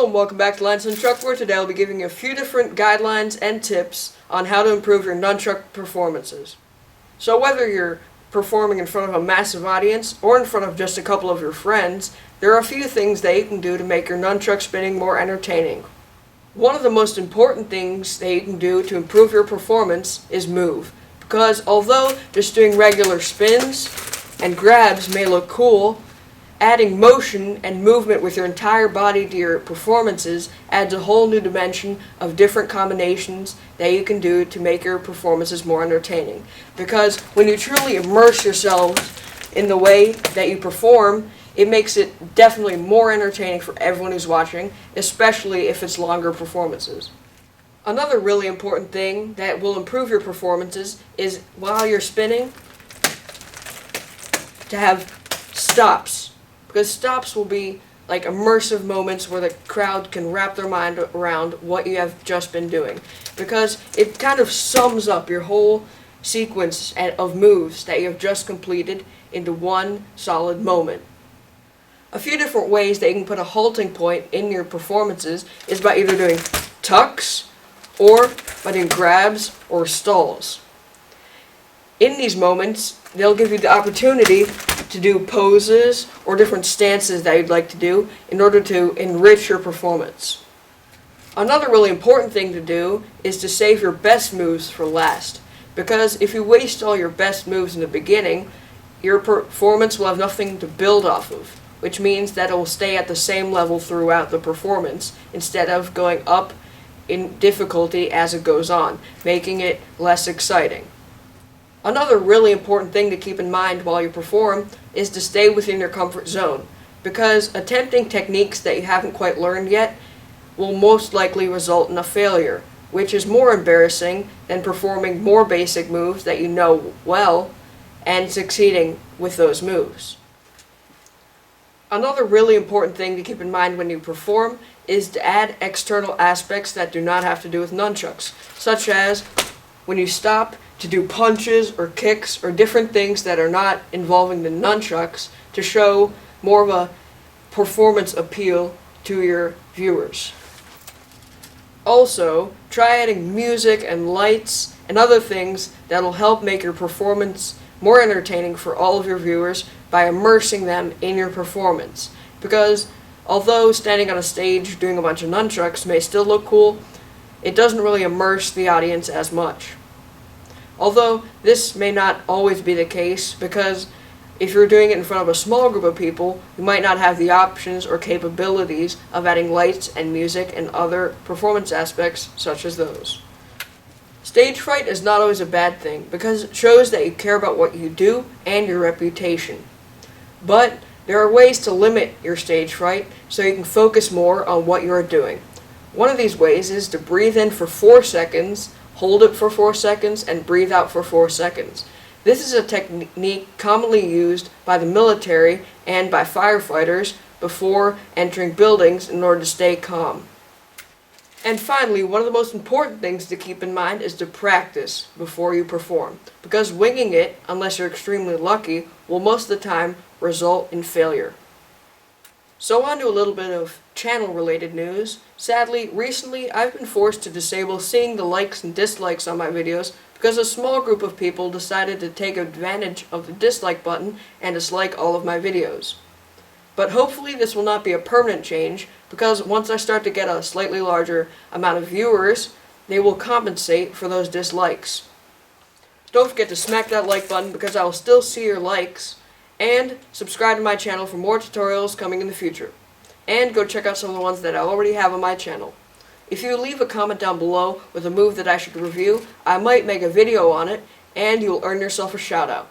Hello and welcome back to Nunchuck, where today I'll be giving you a few different guidelines and tips on how to improve your Nunchuck performances. So whether you're performing in front of a massive audience or in front of just a couple of your friends, there are a few things that you can do to make your Nunchuck spinning more entertaining. One of the most important things that you can do to improve your performance is move. Because although just doing regular spins and grabs may look cool, adding motion and movement with your entire body to your performances adds a whole new dimension of different combinations that you can do to make your performances more entertaining. Because when you truly immerse yourselves in the way that you perform, it makes it definitely more entertaining for everyone who's watching, especially if it's longer performances. Another really important thing that will improve your performances is while you're spinning, to have stops. Because stops will be like immersive moments where the crowd can wrap their mind around what you have just been doing. Because it kind of sums up your whole sequence of moves that you have just completed into one solid moment. A few different ways that you can put a halting point in your performances is by either doing tucks or by doing grabs or stalls. In these moments, they'll give you the opportunity to do poses or different stances that you'd like to do in order to enrich your performance. Another really important thing to do is to save your best moves for last, because if you waste all your best moves in the beginning, your performance will have nothing to build off of, which means that it will stay at the same level throughout the performance instead of going up in difficulty as it goes on, making it less exciting. Another really important thing to keep in mind while you perform is to stay within your comfort zone, because attempting techniques that you haven't quite learned yet will most likely result in a failure, which is more embarrassing than performing more basic moves that you know well and succeeding with those moves. Another really important thing to keep in mind when you perform is to add external aspects that do not have to do with nunchucks, such as when you stop to do punches or kicks or different things that are not involving the nunchucks to show more of a performance appeal to your viewers. Also, try adding music and lights and other things that'll help make your performance more entertaining for all of your viewers by immersing them in your performance. Because although standing on a stage doing a bunch of nunchucks may still look cool, it doesn't really immerse the audience as much. Although this may not always be the case, because if you're doing it in front of a small group of people, you might not have the options or capabilities of adding lights and music and other performance aspects such as those. Stage fright is not always a bad thing, because it shows that you care about what you do and your reputation. But there are ways to limit your stage fright so you can focus more on what you are doing. One of these ways is to breathe in for 4 seconds, hold it for 4 seconds, and breathe out for 4 seconds. This is a technique commonly used by the military and by firefighters before entering buildings in order to stay calm. And finally, one of the most important things to keep in mind is to practice before you perform, because winging it, unless you're extremely lucky, will most of the time result in failure. So on to a little bit of channel-related news. Sadly, recently I've been forced to disable seeing the likes and dislikes on my videos because a small group of people decided to take advantage of the dislike button and dislike all of my videos. But hopefully this will not be a permanent change, because once I start to get a slightly larger amount of viewers, they will compensate for those dislikes. Don't forget to smack that like button, because I will still see your likes, and subscribe to my channel for more tutorials coming in the future. And go check out some of the ones that I already have on my channel. If you leave a comment down below with a move that I should review, I might make a video on it, and you'll earn yourself a shout out.